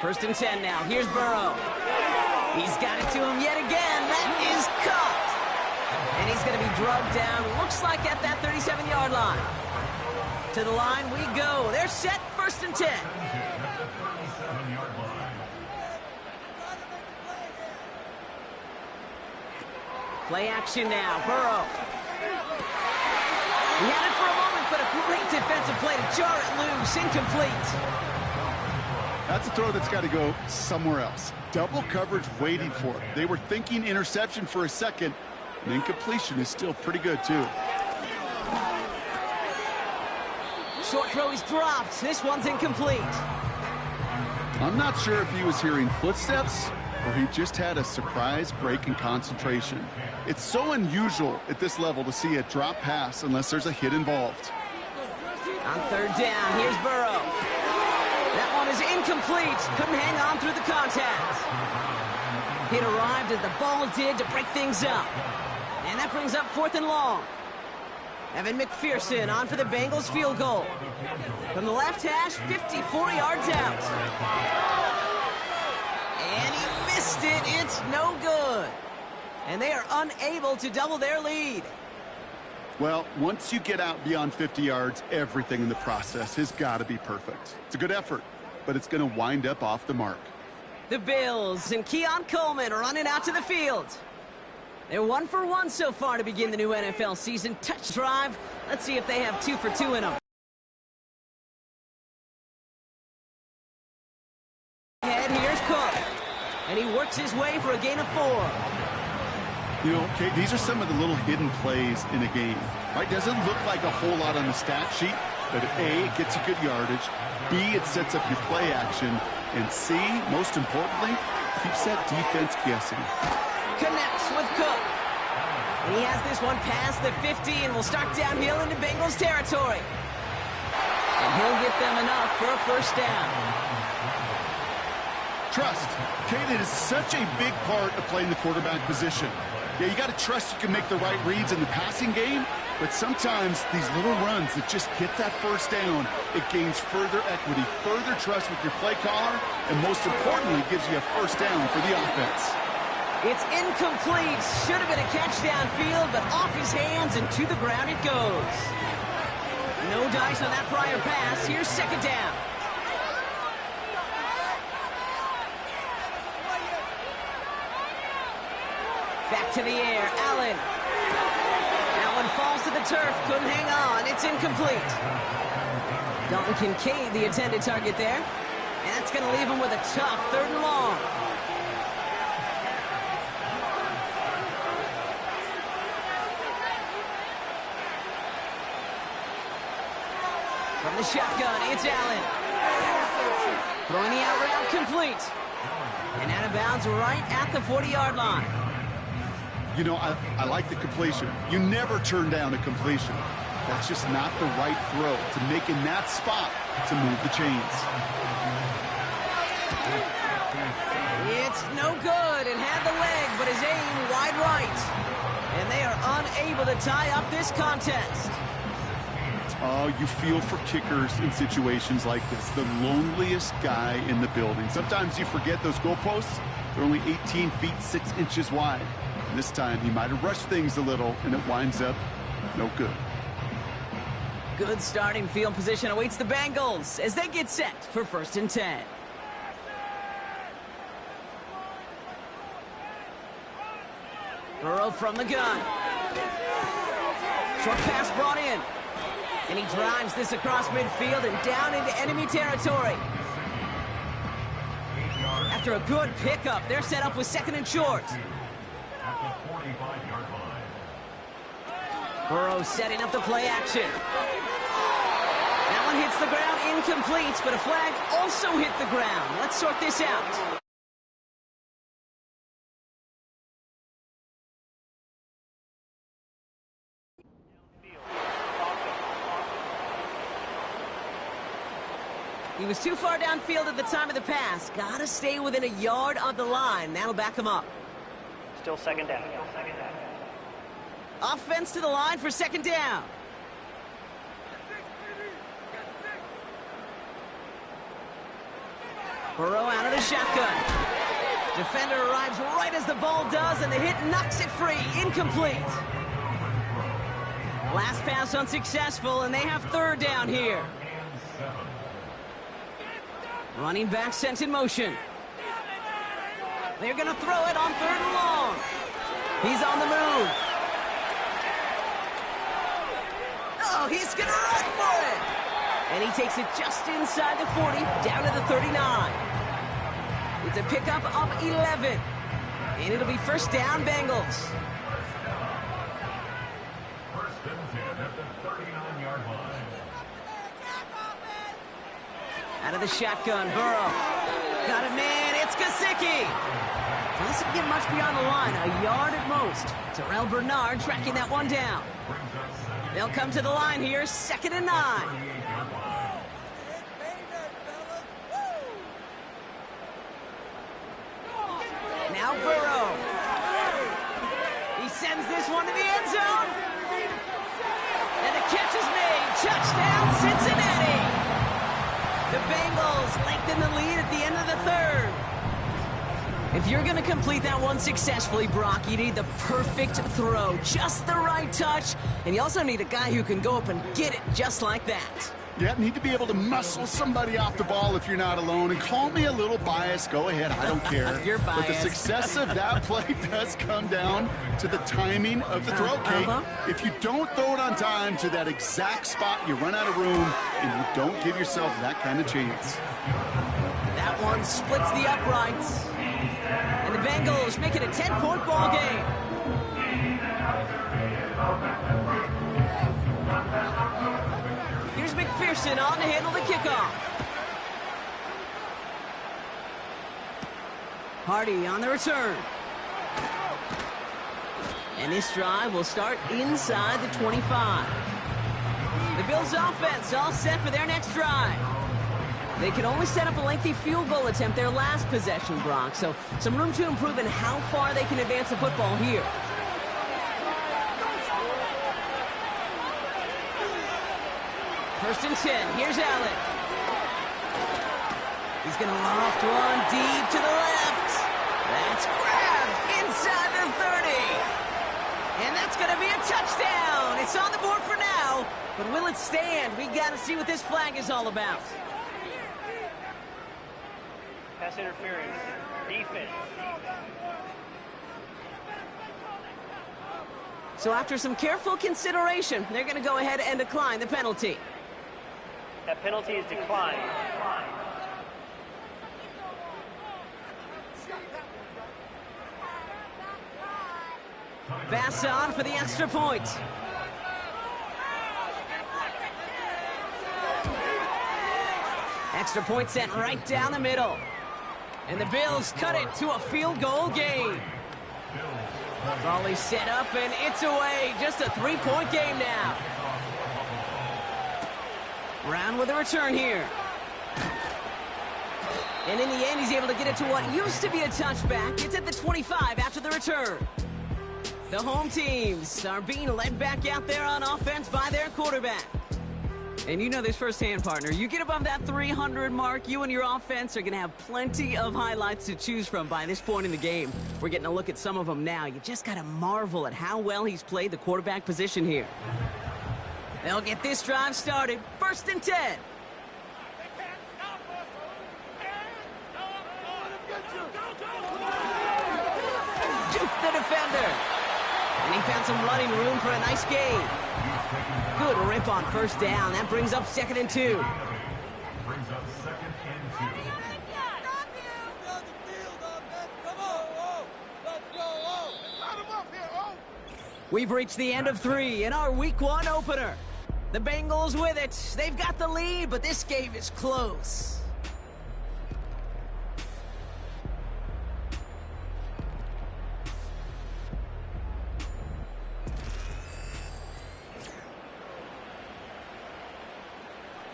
First and 10 now. Here's Burrow. He's got it to him yet again. That is caught. And he's going to be drugged down. Looks like at that 37-yard line. To the line we go. They're set. 1st and 10. Play action now. Burrow. He had it for a moment, but a great defensive play to jar it loose. Incomplete. That's a throw that's got to go somewhere else. Double coverage waiting for it. They were thinking interception for a second, and incompletion is still pretty good, too. Short throw is dropped. This one's incomplete. I'm not sure if he was hearing footsteps or he just had a surprise break in concentration. It's so unusual at this level to see a drop pass unless there's a hit involved. On 3rd down, here's Burrow. That one is incomplete. Couldn't hang on through the contact. It arrived as the ball did to break things up. And that brings up 4th and long. Evan McPherson on for the Bengals field goal. From the left hash, 54 yards out. And he missed it. It's no good. And they are unable to double their lead. Well, once you get out beyond 50 yards, everything in the process has got to be perfect. It's a good effort, but it's going to wind up off the mark. The Bills and Keon Coleman running out to the field. They're 1 for 1 so far to begin the new NFL season. Touch drive. Let's see if they have 2 for 2 in them. And here's Cook. And he works his way for a gain of 4. You know, Kate, these are some of the little hidden plays in a game, right? Doesn't look like a whole lot on the stat sheet, but A, it gets you good yardage, B, it sets up your play action, and C, most importantly, keeps that defense guessing. Connects with Cook. And he has this one past the 50 and will start downhill into Bengals territory. And And he'll get them enough for a first down. Trust. Kate, it is such a big part of playing the quarterback position. Yeah, you got to trust you can make the right reads in the passing game, but sometimes these little runs that just get that first down, it gains further equity, further trust with your play caller, and most importantly, gives you a first down for the offense. It's incomplete. Should have been a catch downfield, but off his hands and to the ground it goes. No dice on that prior pass. Here's second down. Back to the air, Allen. That one falls to the turf, couldn't hang on, it's incomplete. Dalton Kincaid, the intended target there. And that's going to leave him with a tough 3rd and long. From the shotgun, it's Allen. Throwing the out route complete. And out of bounds right at the 40-yard line. You know, I like the completion. You never turn down a completion. That's just not the right throw to make in that spot to move the chains. It's no good. It had the leg, but his aim wide right. And they are unable to tie up this contest. Oh, you feel for kickers in situations like this. The loneliest guy in the building. Sometimes you forget those goalposts. They're only 18 feet 6 inches wide. And this time he might have rushed things a little, and it winds up no good. Good starting field position awaits the Bengals as they get set for 1st and 10. Burrow from the gun. Short pass brought in. And he drives this across midfield and down into enemy territory. After a good pickup, they're set up with 2nd and short. Burrow setting up the play action. That one hits the ground, incomplete, but a flag also hit the ground. Let's sort this out. He was too far downfield at the time of the pass. Gotta stay within a yard of the line. That'll back him up. Still 2nd down. Offense to the line for 2nd down. Burrow out of the shotgun. Defender arrives right as the ball does, and the hit knocks it free. Incomplete. Last pass unsuccessful, and they have 3rd down here. Running back sent in motion. They're going to throw it on 3rd and long. He's on the move. Oh, he's going to run for it. And he takes it just inside the 40, down to the 39. It's a pickup of 11. And it'll be 1st down, Bengals. 1st and 10 at the 39-yard line. Out of the shotgun, Burrow. Got it, man. It's Gesicki. Doesn't get much beyond the line, a yard at most. Terrell Bernard tracking that one down. They'll come to the line here, 2nd and 9. Now Burrow. He sends this one to the end zone. And the catch is made. Touchdown, Cincinnati. The Bengals lengthen the lead at the end of the 3rd. If you're going to complete that one successfully, Brock, you need the perfect throw, just the right touch, and you also need a guy who can go up and get it just like that. Yeah, need to be able to muscle somebody off the ball if you're not alone. And call me a little biased. Go ahead. I don't care. You're biased. But the success of that play does come down to the timing of the throw, Kate. If you don't throw it on time to that exact spot, you run out of room, and you don't give yourself that kind of chance. That one splits the uprights. And the Bengals make it a 10-point ball game. Here's McPherson on to handle the kickoff. Hardy on the return. And this drive will start inside the 25. The Bills offense all set for their next drive. They can only set up a lengthy field goal attempt their last possession, Brock, so some room to improve in how far they can advance the football here. First and 10, here's Allen. He's going to loft one deep to the left. That's grabbed inside the 30. And that's going to be a touchdown. It's on the board for now, but will it stand? We got to see what this flag is all about. Pass interference. Defense. So after some careful consideration, they're going to go ahead and decline the penalty. That penalty is declined. Pass on for the extra point. Extra point sent right down the middle. And the Bills cut it to a field goal game. Volley set up and it's away. Just a 3-point game now. Brown with a return here. And in the end, he's able to get it to what used to be a touchback. It's at the 25 after the return. The home teams are being led back out there on offense by their quarterback. And you know this firsthand, partner. You get above that 300 mark, you and your offense are going to have plenty of highlights to choose from by this point in the game. We're getting a look at some of them now. You just got to marvel at how well he's played the quarterback position here. They'll get this drive started. First and 10. Duke the defender. And he found some running room for a nice gain. Good rip on first down. That brings up 2nd and 2. Brings up 2nd and 2. We've reached the end of 3 in our Week 1 opener. The Bengals with it. They've got the lead, but this game is close.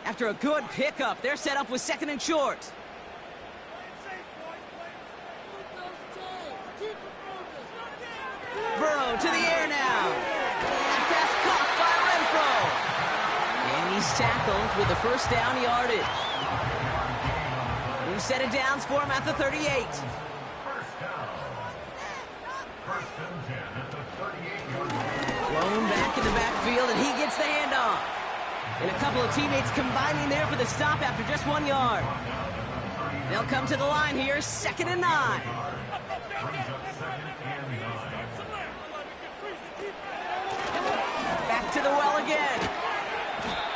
After a good pickup, they're set up with 2nd and short. Burrow to the air now. That pass caught by Renfro. And he's tackled with the first down yardage. New set of downs for him at the 38. First down. First and 10 at the 38-yard line. Blown back in the backfield, and he gets the handoff. And a couple of teammates combining there for the stop after just 1 yard. They'll come to the line here, 2nd and 9. Back to the well again.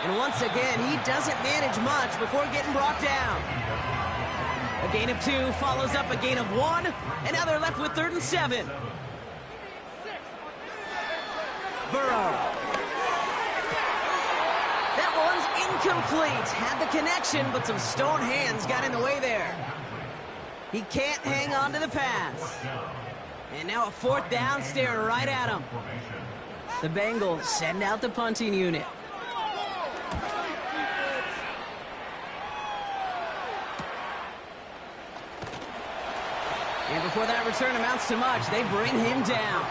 And once again, he doesn't manage much before getting brought down. A gain of 2 follows up a gain of 1, and now they're left with 3rd and 7. Burrow. That one's incomplete. Had the connection, but some stone hands got in the way there. He can't hang on to the pass. And now a 4th down staring right at him. The Bengals send out the punting unit. And before that return amounts to much, they bring him down.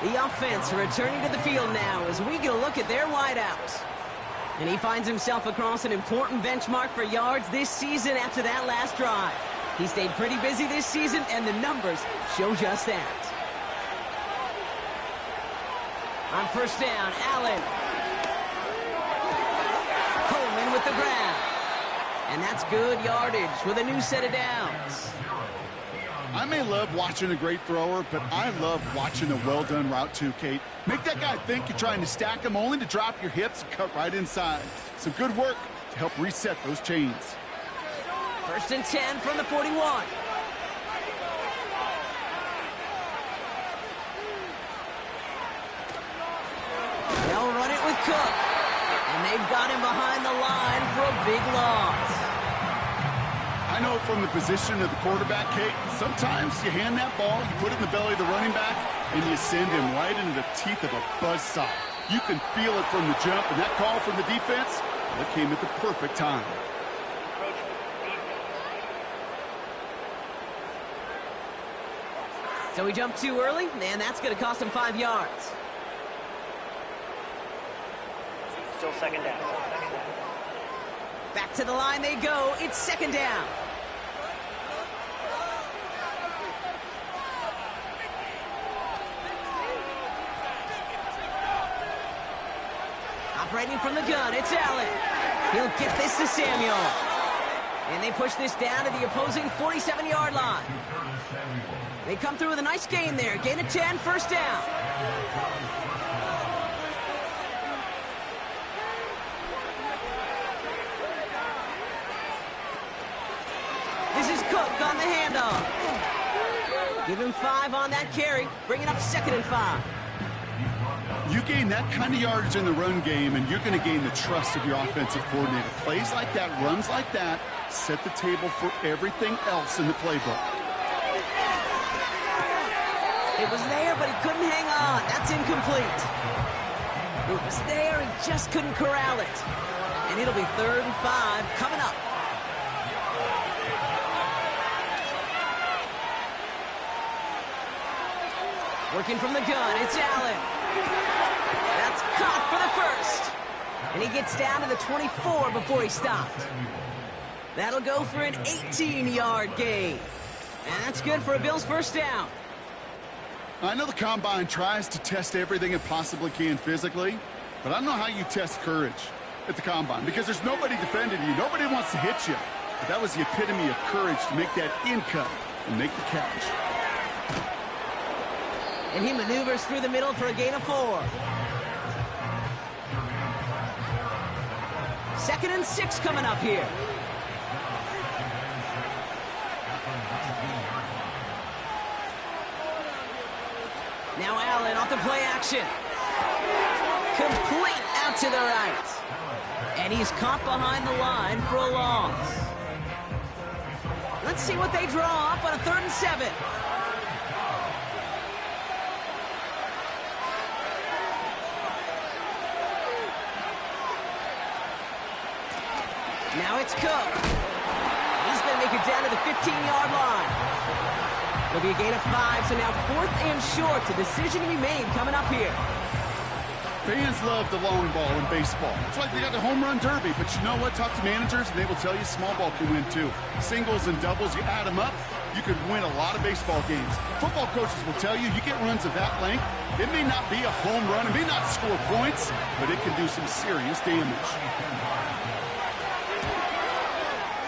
The offense returning to the field now as we get a look at their wideouts. And he finds himself across an important benchmark for yards this season after that last drive. He stayed pretty busy this season, and the numbers show just that. On first down, Allen. Coleman with the grab. And that's good yardage with a new set of downs. I may love watching a great thrower, but I love watching a well-done route too, Kate. Make that guy think you're trying to stack him only to drop your hips and cut right inside. Some good work to help reset those chains. First and 10 from the 41. They'll run it with Cook. And they've got him behind the line for a big loss. I know from the position of the quarterback, Kate, sometimes you hand that ball, you put it in the belly of the running back, and you send him right into the teeth of a buzzsaw. You can feel it from the jump, and that call from the defense, that came at the perfect time. So he jumped too early, and that's going to cost him 5 yards. Still second down. Back to the line they go. It's second down. Operating from the gun, it's Allen. He'll get this to Samuel. And they push this down to the opposing 47-yard line. They come through with a nice gain there. Gain of 10, first down. This is Cook on the handoff. Give him 5 on that carry. Bring it up 2nd and 5. You gain that kind of yardage in the run game, and you're going to gain the trust of your offensive coordinator. Plays like that, runs like that, set the table for everything else in the playbook. It was there, but he couldn't hang on. That's incomplete. It was there, he just couldn't corral it. And it'll be 3rd and 5 coming up. Working from the gun, it's Allen. That's caught for the first. And he gets down to the 24 before he stopped. That'll go for an 18-yard gain. And that's good for a Bills first down. I know the Combine tries to test everything it possibly can physically, but I don't know how you test courage at the Combine because there's nobody defending you. Nobody wants to hit you. But that was the epitome of courage to make that in cut and make the catch. And he maneuvers through the middle for a gain of 4. 2nd and 6 coming up here. Now Allen off the play action. Complete out to the right. And he's caught behind the line for a loss. Let's see what they draw up on a 3rd and 7. Now it's Cook. He's going to make it down to the 15-yard line. It'll be a gain of 5, so now 4th and short. A decision to be made coming up here. Fans love the long ball in baseball. It's like they got the home run derby, but you know what? Talk to managers, and they will tell you small ball can win too. Singles and doubles, you add them up, you could win a lot of baseball games. Football coaches will tell you, you get runs of that length, it may not be a home run, it may not score points, but it can do some serious damage.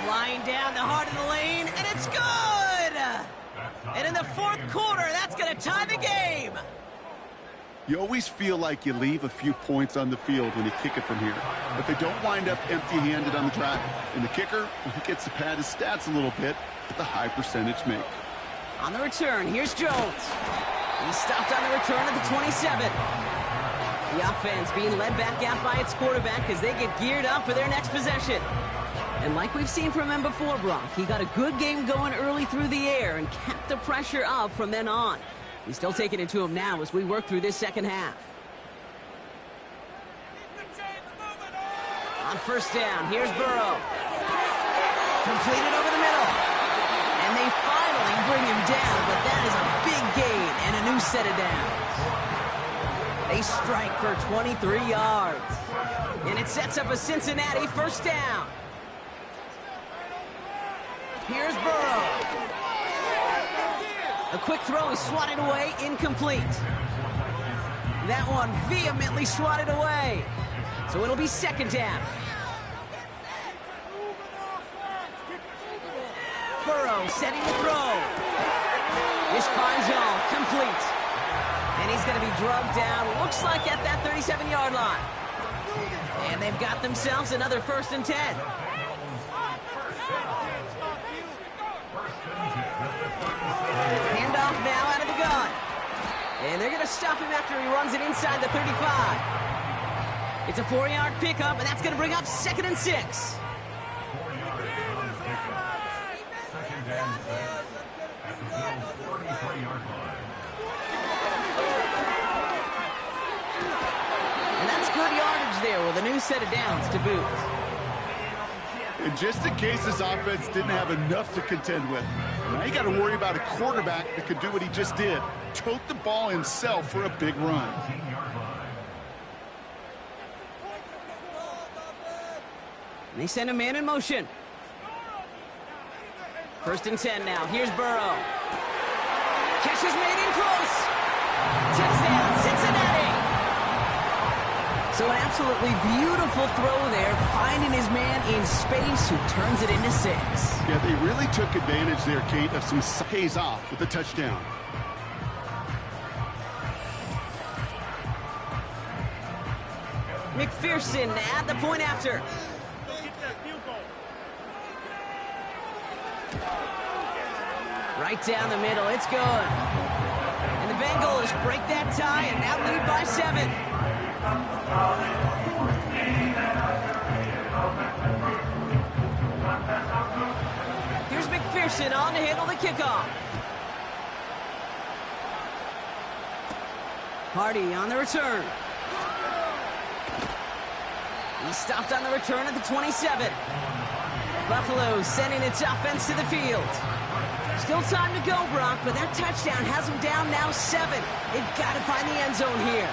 Flying down the heart of the lane, and it's good! And in the 4th quarter, that's going to tie the game. You always feel like you leave a few points on the field when you kick it from here, but they don't wind up empty-handed on the drive. And the kicker, he gets to pad his stats a little bit with the high percentage make. On the return, here's Jones. He's stopped on the return at the 27. The offense being led back out by its quarterback as they get geared up for their next possession. And like we've seen from him before, Brock, he got a good game going early through the air and kept the pressure up from then on. He's still taking it to him now as we work through this second half. On 1st down, here's Burrow. Completed over the middle. And they finally bring him down, but that is a big gain and a new set of downs. They strike for 23 yards. And it sets up a Cincinnati first down. Here's Burrow. A quick throw is swatted away, incomplete. That one vehemently swatted away. So it'll be 2nd down. Burrow setting the throw. This finds all complete. And he's going to be drugged down, looks like at that 37-yard line. And they've got themselves another 1st and 10. Handoff now out of the gun. And they're going to stop him after he runs it inside the 35. It's a 4-yard pickup, and that's going to bring up 2nd and 6. there with a new set of downs to boot. And just in case this offense didn't have enough to contend with, now you got to worry about a quarterback that could do what he just did, tote the ball himself for a big run. They send a man in motion. 1st and 10 now. Here's Burrow. Catch is made in close. Touchdown, Cincinnati. So an absolutely beautiful throw there, finding his man in space who turns it into 6. Yeah, they really took advantage there, Kate, of some pays off with the touchdown. McPherson at the point after. Right down the middle, it's good. And the Bengals break that tie and now lead by 7. Here's McPherson on to handle the kickoff. Hardy on the return. He stopped on the return at the 27. Buffalo sending its offense to the field. Still time to go, Brock, but that touchdown has them down now 7. They've got to find the end zone here.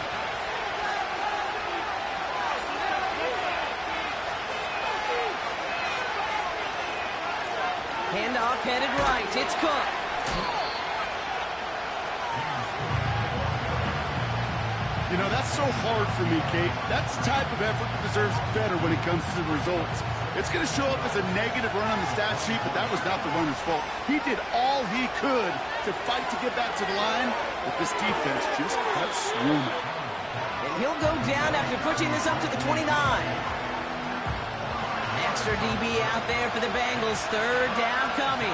Handoff headed right. It's Cook. You know, that's so hard for me, Kate. That's the type of effort that deserves better when it comes to the results. It's going to show up as a negative run on the stat sheet, but that was not the runner's fault. He did all he could to fight to get back to the line, but this defense just kept swarming. And he'll go down after pushing this up to the 29. Extra DB out there for the Bengals. 3rd down coming.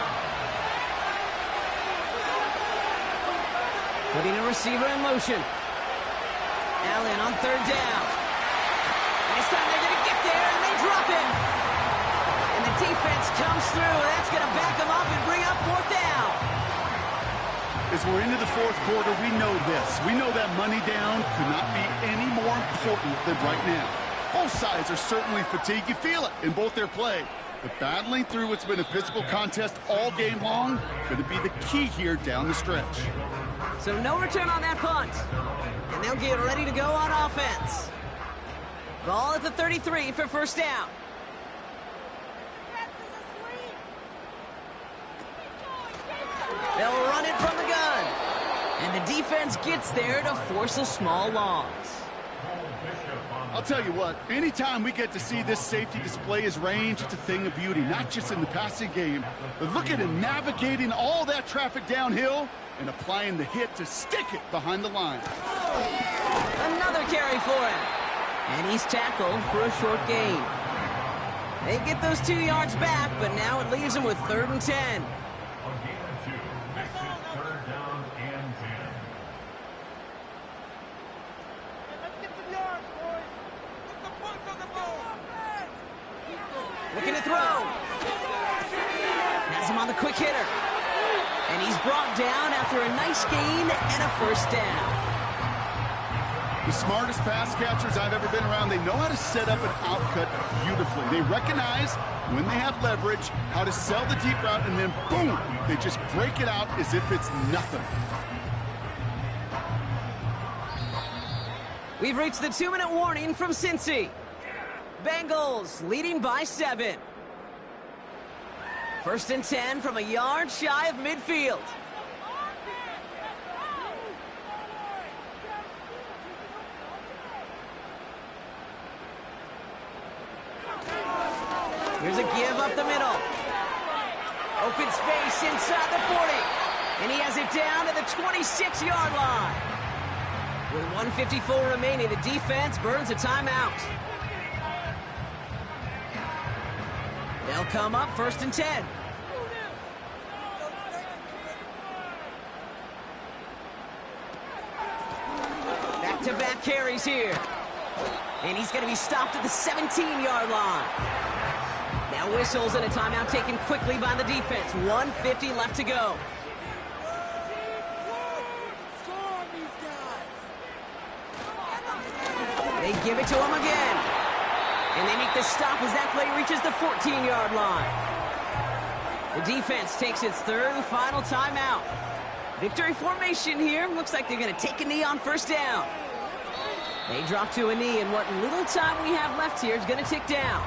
Putting a receiver in motion. Allen on 3rd down. This time they're going to get there, and they drop him. And the defense comes through. That's going to back them up and bring up 4th down. As we're into the 4th quarter, we know this. We know that money down could not be any more important than right now. Both sides are certainly fatigued. You feel it in both their play. But battling through what's been a physical contest all game long going to be the key here down the stretch. So no return on that punt. And they'll get ready to go on offense. Ball at the 33 for 1st down. They'll run it from the gun. And the defense gets there to force a small loss. I'll tell you what, anytime we get to see this safety display his range, it's a thing of beauty, not just in the passing game, but look at him navigating all that traffic downhill and applying the hit to stick it behind the line. Another carry for him. And he's tackled for a short gain. They get those 2 yards back, but now it leaves them with 3rd and 10. Looking to throw. Has him on the quick hitter. And he's brought down after a nice gain and a 1st down. The smartest pass catchers I've ever been around, they know how to set up an outcut beautifully. They recognize when they have leverage, how to sell the deep route, and then boom, they just break it out as if it's nothing. We've reached the 2-minute warning from Cincy. Bengals leading by 7. 1st and 10 from a yard shy of midfield. Here's a give up the middle. Open space inside the 40. And he has it down to the 26-yard line. With 1:54 remaining, the defense burns a timeout. They'll come up 1st and 10. Back-to-back carries here. And he's going to be stopped at the 17-yard line. Now whistles and a timeout taken quickly by the defense. 1:50 left to go. They They give it to him again. And they make the stop as that play reaches the 14-yard line. The defense takes its third and final timeout. Victory formation here. Looks like they're going to take a knee on first down. They drop to a knee, and what little time we have left here is going to tick down.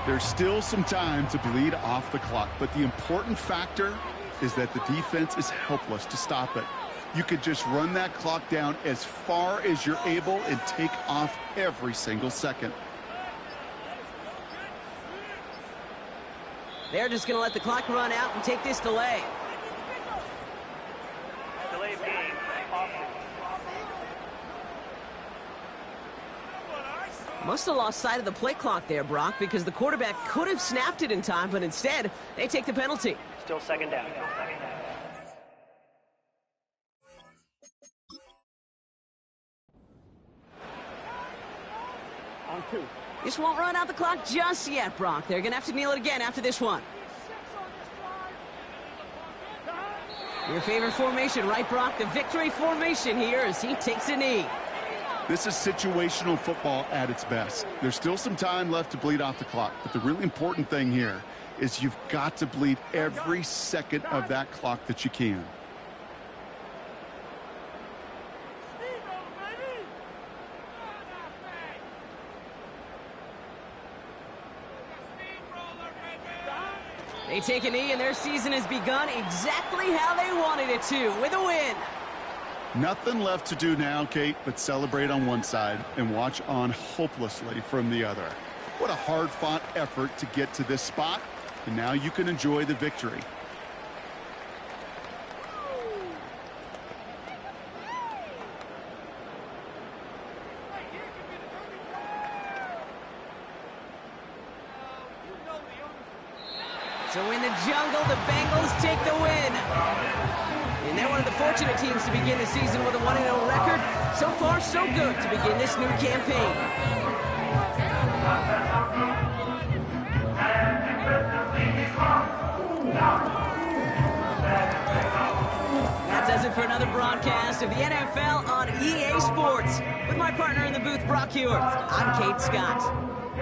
There's still some time to bleed off the clock, but the important factor is that the defense is helpless to stop it. You could just run that clock down as far as you're able and take off every single second. They're just going to let the clock run out and take this delay. Delay being off. Must have lost sight of the play clock there, Brock, because the quarterback could have snapped it in time, but instead, they take the penalty. Still second down. On 2. This won't run out the clock just yet, Brock. They're going to have to kneel it again after this one. Your favorite formation, right, Brock? The victory formation here as he takes a knee. This is situational football at its best. There's still some time left to bleed off the clock, but the really important thing here is you've got to bleed every second of that clock that you can. They take a knee, and their season has begun exactly how they wanted it to, with a win. Nothing left to do now, Kate, but celebrate on one side and watch on hopelessly from the other. What a hard-fought effort to get to this spot, and now you can enjoy the victory. So in the jungle, the Bengals take the win. And they're one of the fortunate teams to begin the season with a 1-0 record. So far, so good to begin this new campaign. That does it for another broadcast of the NFL on EA Sports. With my partner in the booth, Brock Huard, I'm Kate Scott.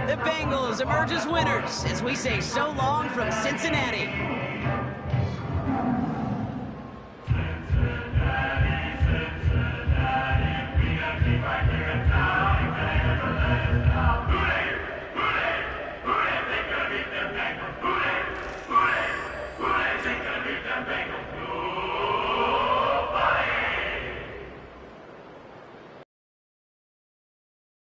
The Bengals emerge as winners as we say so long from Cincinnati.